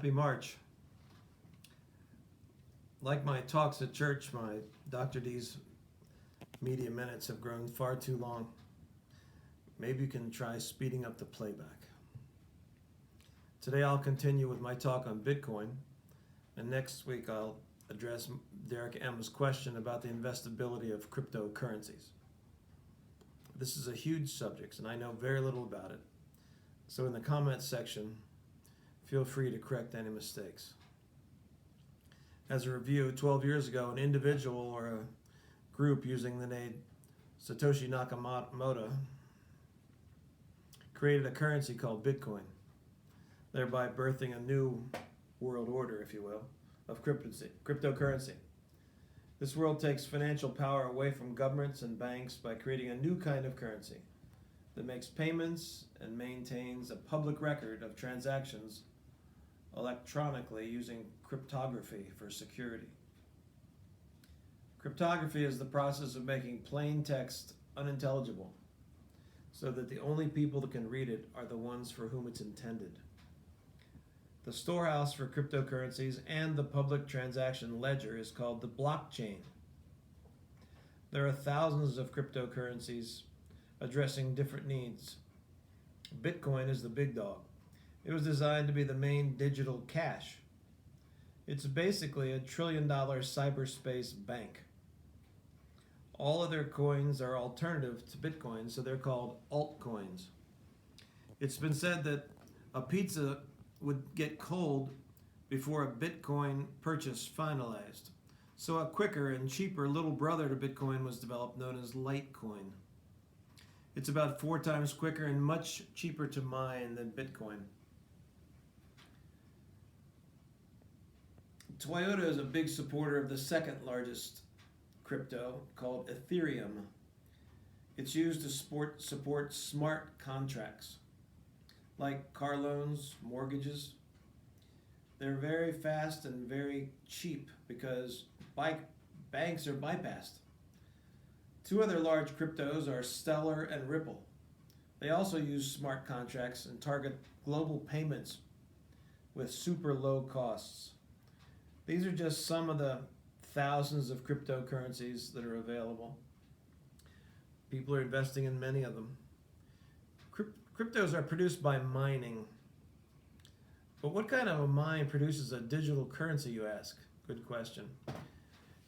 Happy March. Like my talks at church, my Dr. D's media minutes have grown far too long. Maybe you can try speeding up the playback. Today I'll continue with my talk on Bitcoin, and next week I'll address Derek M's question about the investability of cryptocurrencies. This is a huge subject, and I know very little about it. So in the comments section, feel free to correct any mistakes. As a review, 12 years ago, an individual or a group using the name Satoshi Nakamoto created a currency called Bitcoin, thereby birthing a new world order, if you will, of cryptocurrency. This world takes financial power away from governments and banks by creating a new kind of currency that makes payments and maintains a public record of transactions electronically using cryptography for security. Cryptography is the process of making plain text unintelligible so that the only people that can read it are the ones for whom it's intended. The storehouse for cryptocurrencies and the public transaction ledger is called the blockchain. There are thousands of cryptocurrencies addressing different needs. Bitcoin is the big dog. It was designed to be the main digital cash. It's basically $1 trillion cyberspace bank. All other coins are alternative to Bitcoin, so they're called altcoins. It's been said that a pizza would get cold before a Bitcoin purchase finalized. So a quicker and cheaper little brother to Bitcoin was developed known as Litecoin. It's about 4 times quicker and much cheaper to mine than Bitcoin. Toyota is a big supporter of the second largest crypto called Ethereum. It's used to support smart contracts like car loans, mortgages. They're very fast and very cheap because banks are bypassed. 2 other large cryptos are Stellar and Ripple. They also use smart contracts and target global payments with super low costs. These are just some of the thousands of cryptocurrencies that are available. People are investing in many of them. Cryptos are produced by mining. But what kind of a mine produces a digital currency, you ask? Good question.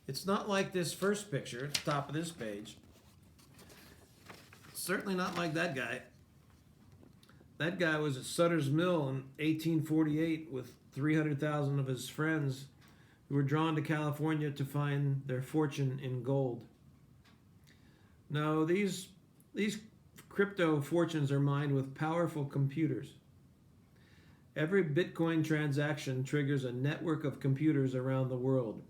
It's not like this first picture at the top of this page. Certainly not like that guy. That guy was at Sutter's Mill in 1848 with 300,000 of his friends who were drawn to California to find their fortune in gold. No, these crypto fortunes are mined with powerful computers. Every Bitcoin transaction triggers a network of computers around the world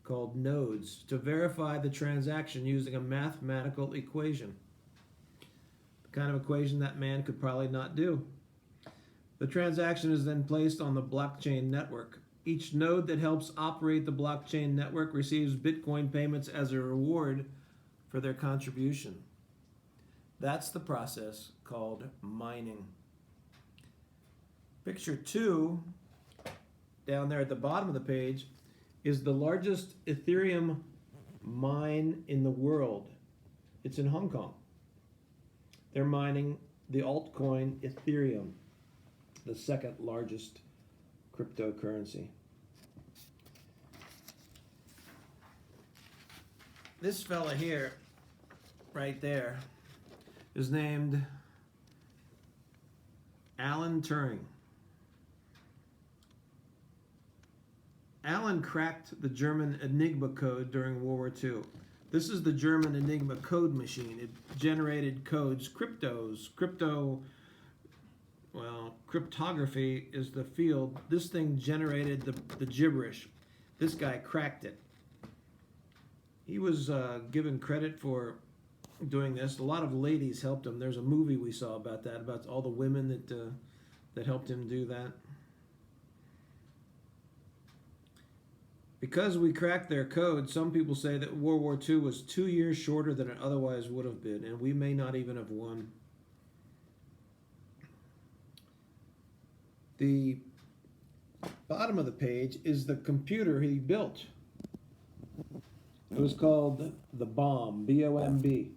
called nodes to verify the transaction using a mathematical equation. The kind of equation that man could probably not do. The transaction is then placed on the blockchain network. Each node that helps operate the blockchain network receives Bitcoin payments as a reward for their contribution. That's the process called mining. Picture 2, down there at the bottom of the page, is the largest Ethereum mine in the world. It's in Hong Kong. They're mining the altcoin Ethereum, the second largest cryptocurrency. This fella here, right there, is named Alan Turing. Alan cracked the German Enigma code during World War II. This is the German Enigma code machine. It generated codes, cryptography is the field. This thing generated the gibberish. This guy cracked it. He was given credit for doing this. A lot of ladies helped him. There's a movie we saw about that, about all the women that helped him do that. Because we cracked their code, some people say that World War II was 2 years shorter than it otherwise would have been, and we may not even have won. The bottom of the page is the computer he built. It was called the Bomb, B-O-M-B,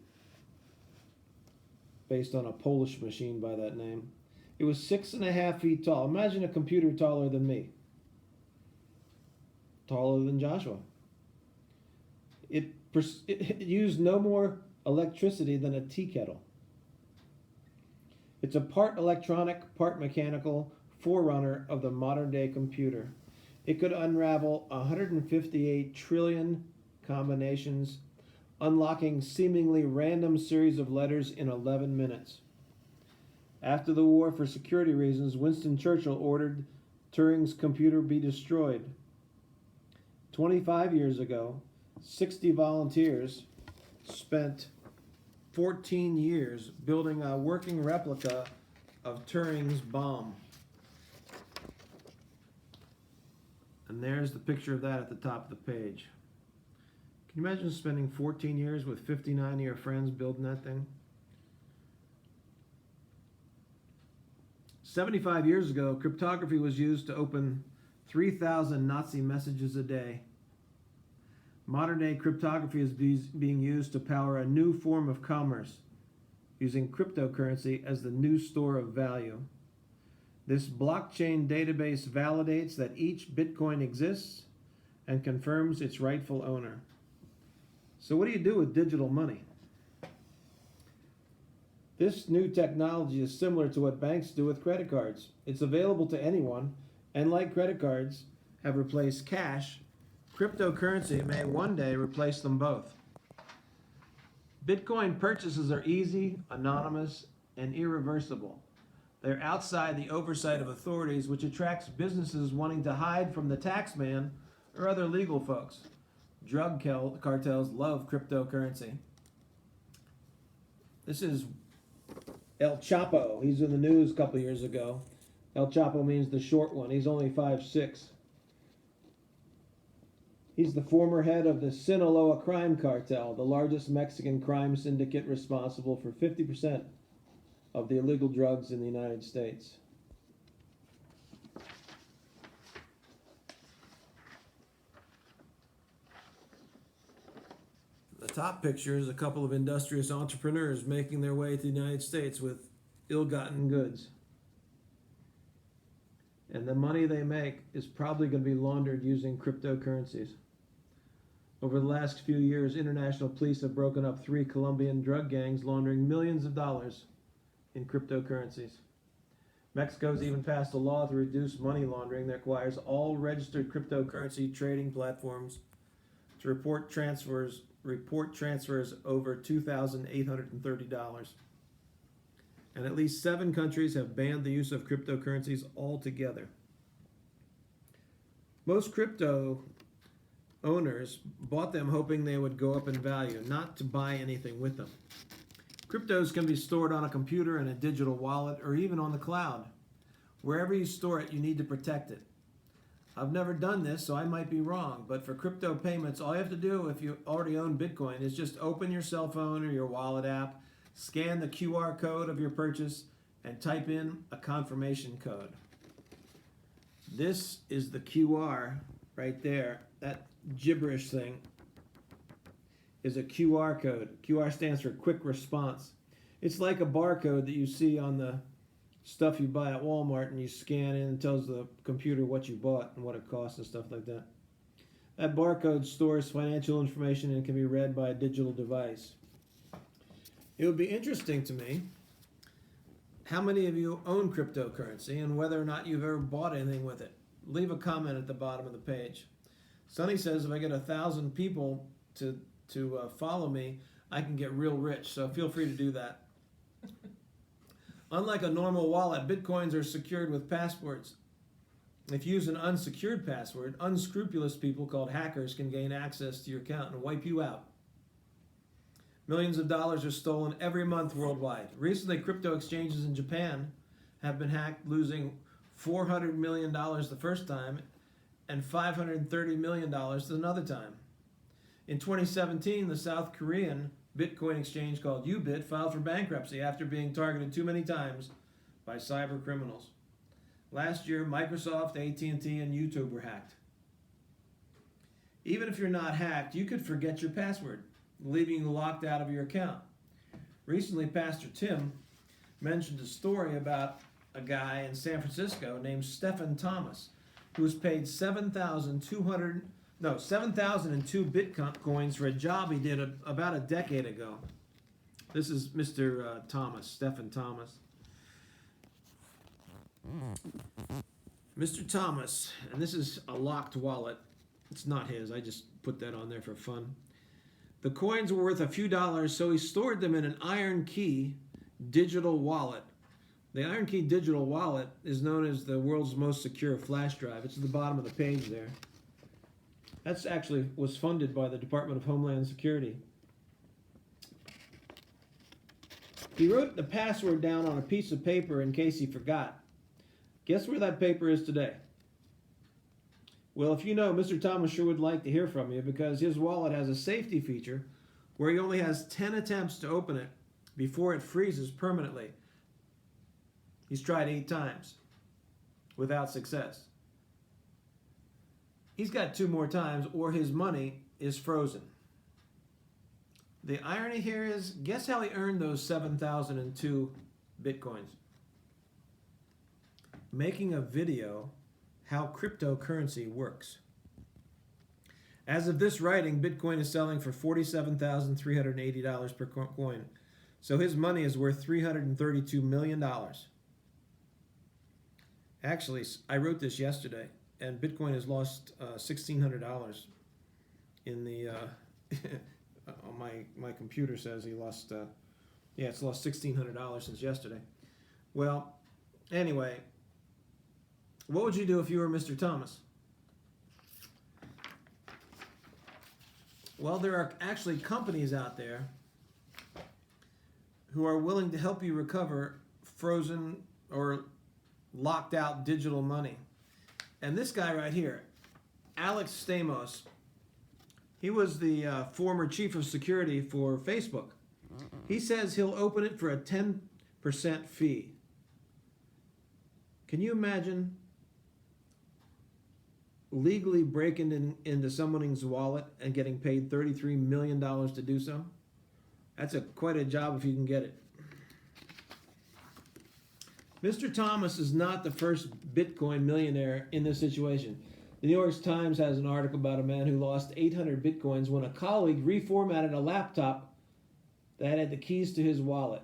based on a Polish machine by that name. It was 6.5 feet tall. Imagine a computer taller than me, taller than Joshua. It used no more electricity than a tea kettle. It's a part electronic, part mechanical forerunner of the modern day computer. It could unravel 158 trillion combinations, unlocking seemingly random series of letters in 11 minutes. After the war, for security reasons, Winston Churchill ordered Turing's computer be destroyed. 25 years ago, 60 volunteers spent 14 years building a working replica of Turing's bomb. And there's the picture of that at the top of the page. Can you imagine spending 14 years with 59 of your friends building that thing? 75 years ago, cryptography was used to open 3,000 Nazi messages a day. Modern day cryptography is being used to power a new form of commerce, using cryptocurrency as the new store of value. This blockchain database validates that each Bitcoin exists and confirms its rightful owner. So what do you do with digital money? This new technology is similar to what banks do with credit cards. It's available to anyone, and like credit cards have replaced cash, cryptocurrency may one day replace them both. Bitcoin purchases are easy, anonymous, and irreversible. They're outside the oversight of authorities, which attracts businesses wanting to hide from the tax man or other legal folks. Drug cartels love cryptocurrency. This is El Chapo. He's in the news a couple years ago. El Chapo means the short one. He's only 5'6". He's the former head of the Sinaloa crime cartel, the largest Mexican crime syndicate responsible for 50% of the illegal drugs in the United States. The top picture is a couple of industrious entrepreneurs making their way to the United States with ill-gotten goods. And the money they make is probably going to be laundered using cryptocurrencies. Over the last few years, international police have broken up 3 Colombian drug gangs laundering millions of dollars in cryptocurrencies. Mexico's even passed a law to reduce money laundering that requires all registered cryptocurrency trading platforms to report transfers over $2,830. And at least 7 countries have banned the use of cryptocurrencies altogether. Most crypto owners bought them hoping they would go up in value, not to buy anything with them. Cryptos can be stored on a computer, in a digital wallet, or even on the cloud. Wherever you store it, you need to protect it. I've never done this, so I might be wrong, but for crypto payments, all you have to do if you already own Bitcoin is just open your cell phone or your wallet app, scan the QR code of your purchase, and type in a confirmation code. This is the QR right there. That gibberish thing is a QR code. QR stands for quick response. It's like a barcode that you see on the stuff you buy at Walmart, and you scan in and tells the computer what you bought and what it costs and stuff like that. That barcode stores financial information and can be read by a digital device. It would be interesting to me how many of you own cryptocurrency and whether or not you've ever bought anything with it. Leave a comment at the bottom of the page. Sonny says if I get 1,000 people to follow me, I can get real rich, so feel free to do that. Unlike a normal wallet, Bitcoins are secured with passwords. If you use an unsecured password, unscrupulous people called hackers can gain access to your account and wipe you out. Millions of dollars are stolen every month worldwide. Recently, crypto exchanges in Japan have been hacked, losing $400 million the first time and $530 million another time. In 2017, the South Korean Bitcoin exchange called Ubit filed for bankruptcy after being targeted too many times by cyber criminals. Last year, Microsoft, AT&T, and YouTube were hacked. Even if you're not hacked, you could forget your password, leaving you locked out of your account. Recently, Pastor Tim mentioned a story about a guy in San Francisco named Stephen Thomas, who was paid 7,002 Bitcoins for a job he did about a decade ago. This is Mr. Thomas, Stephen Thomas. Mr. Thomas, and this is a locked wallet. It's not his, I just put that on there for fun. The coins were worth a few dollars, so he stored them in an Iron Key digital wallet. The Iron Key digital wallet is known as the world's most secure flash drive. It's at the bottom of the page there. That's actually was funded by the Department of Homeland Security. He wrote the password down on a piece of paper in case he forgot. Guess where that paper is today? Well, if you know, Mr. Thomas sure would like to hear from you because his wallet has a safety feature where he only has 10 attempts to open it before it freezes permanently. He's tried 8 times without success. He's got 2 more times or his money is frozen. The irony here is, guess how he earned those 7,002 Bitcoins? Making a video how cryptocurrency works. As of this writing, Bitcoin is selling for $47,380 per coin. So his money is worth $332 million. Actually, I wrote this yesterday, and Bitcoin has lost $1,600 in the, my computer says he lost, it's lost $1,600 since yesterday. Well, anyway, what would you do if you were Mr. Thomas? Well, there are actually companies out there who are willing to help you recover frozen or locked out digital money. And this guy right here, Alex Stamos, he was the former chief of security for Facebook. He says he'll open it for a 10% fee. Can you imagine legally breaking into someone's wallet and getting paid $33 million to do so? That's quite a job if you can get it. Mr. Thomas is not the first Bitcoin millionaire in this situation. The New York Times has an article about a man who lost 800 Bitcoins when a colleague reformatted a laptop that had the keys to his wallet.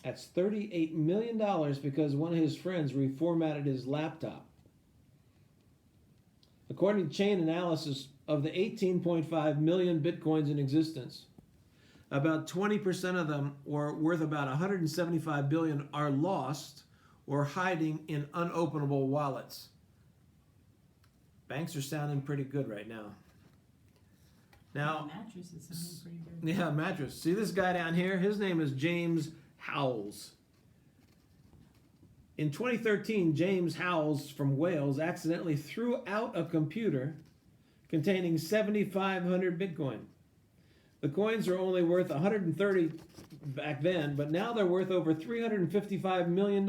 That's $38 million because one of his friends reformatted his laptop. According to Chainalysis, of the 18.5 million Bitcoins in existence, about 20% of them were worth about 175 billion are lost or hiding in unopenable wallets. Banks are sounding pretty good right now. Now, mattress is sounding pretty good. Yeah, mattress. See this guy down here? His name is James Howells. In 2013, James Howells from Wales accidentally threw out a computer containing 7,500 Bitcoin. The coins are only worth 130 back then, but now they're worth over $355 million.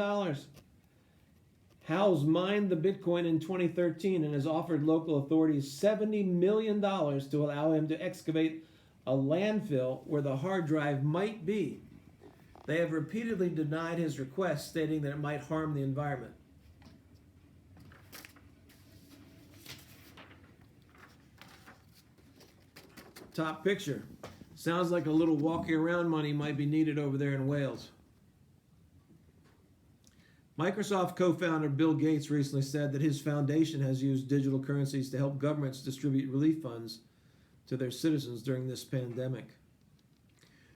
Howells mined the Bitcoin in 2013 and has offered local authorities $70 million to allow him to excavate a landfill where the hard drive might be. They have repeatedly denied his request, stating that it might harm the environment. Top picture. Sounds like a little walking around money might be needed over there in Wales. Microsoft co-founder Bill Gates recently said that his foundation has used digital currencies to help governments distribute relief funds to their citizens during this pandemic.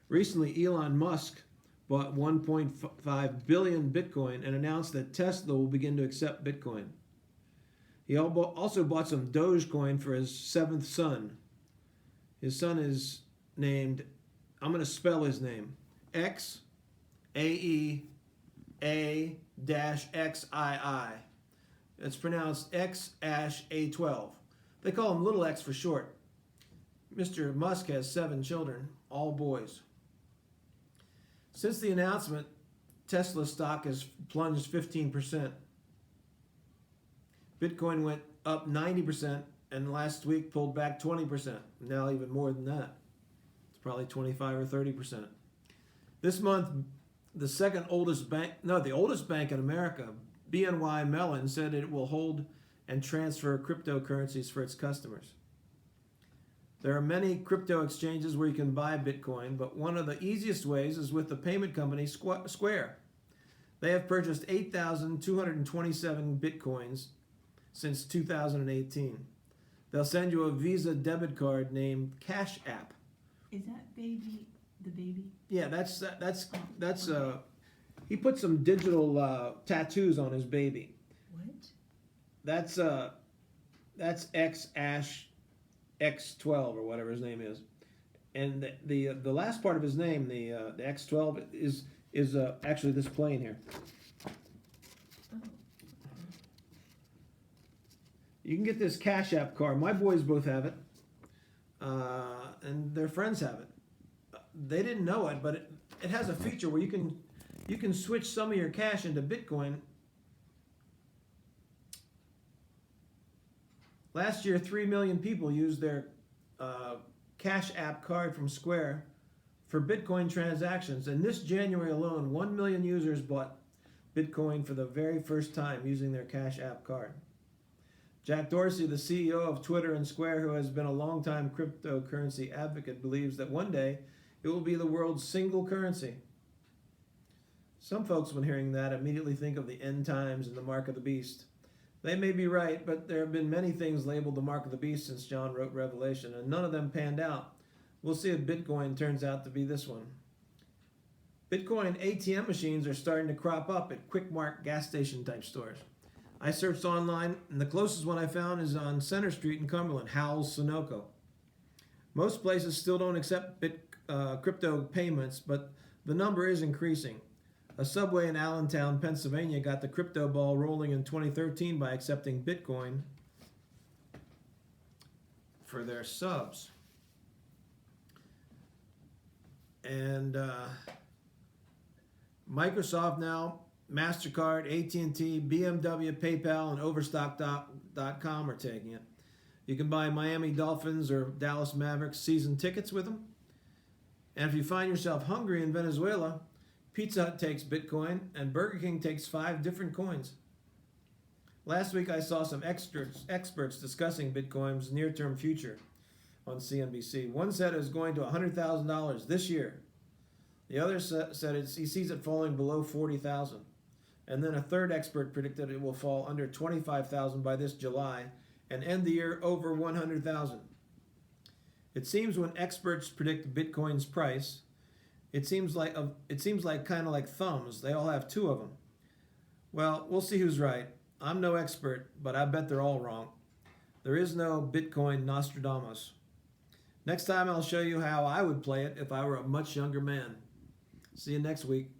Recently, Elon Musk bought 1.5 billion Bitcoin and announced that Tesla will begin to accept Bitcoin. He also bought some Dogecoin for his 7th son. His son is named, I'm going to spell his name, XAEA-XII. It's pronounced X-A12. They call him Little X for short. Mr. Musk has 7 children, all boys. Since the announcement, Tesla stock has plunged 15%. Bitcoin went up 90% and last week pulled back 20%. Now even more than that. It's probably 25 or 30%. This month, the oldest bank in America, BNY Mellon, said it will hold and transfer cryptocurrencies for its customers. There are many crypto exchanges where you can buy Bitcoin, but one of the easiest ways is with the payment company Square. They have purchased 8,227 Bitcoins since 2018. They'll send you a Visa debit card named Cash App. Is that baby the baby? Yeah, that's he put some digital tattoos on his baby. What? That's X12 or whatever his name is, and the last part of his name, the X12 is actually this plane here. Oh. You can get this Cash App card. My boys both have it, and their friends have it. They didn't know it, but it has a feature where you can switch some of your cash into Bitcoin. Last year, 3 million people used their Cash App card from Square for Bitcoin transactions. And this January alone, 1 million users bought Bitcoin for the very first time using their Cash App card. Jack Dorsey, the CEO of Twitter and Square, who has been a longtime cryptocurrency advocate, believes that one day it will be the world's single currency. Some folks, when hearing that, immediately think of the end times and the mark of the beast. They may be right, but there have been many things labeled the mark of the beast since John wrote Revelation, and none of them panned out. We'll see if Bitcoin turns out to be this one. Bitcoin ATM machines are starting to crop up at Quick Mart gas station type stores. I searched online, and the closest one I found is on Center Street in Cumberland, Howell's Sunoco. Most places still don't accept crypto payments, but the number is increasing. A Subway in Allentown, Pennsylvania got the crypto ball rolling in 2013 by accepting Bitcoin for their subs. And Microsoft now, MasterCard, AT&T, BMW, PayPal, and Overstock.com are taking it. You can buy Miami Dolphins or Dallas Mavericks season tickets with them. And if you find yourself hungry in Venezuela, Pizza Hut takes Bitcoin, and Burger King takes 5 different coins. Last week I saw some experts discussing Bitcoin's near-term future on CNBC. One said it was going to $100,000 this year. The other said he sees it falling below $40,000. And then a third expert predicted it will fall under $25,000 by this July and end the year over $100,000. It seems when experts predict Bitcoin's price, it seems like kind of like thumbs. They all have 2 of them. Well, we'll see who's right. I'm no expert, but I bet they're all wrong. There is no Bitcoin Nostradamus. Next time I'll show you how I would play it if I were a much younger man. See you next week.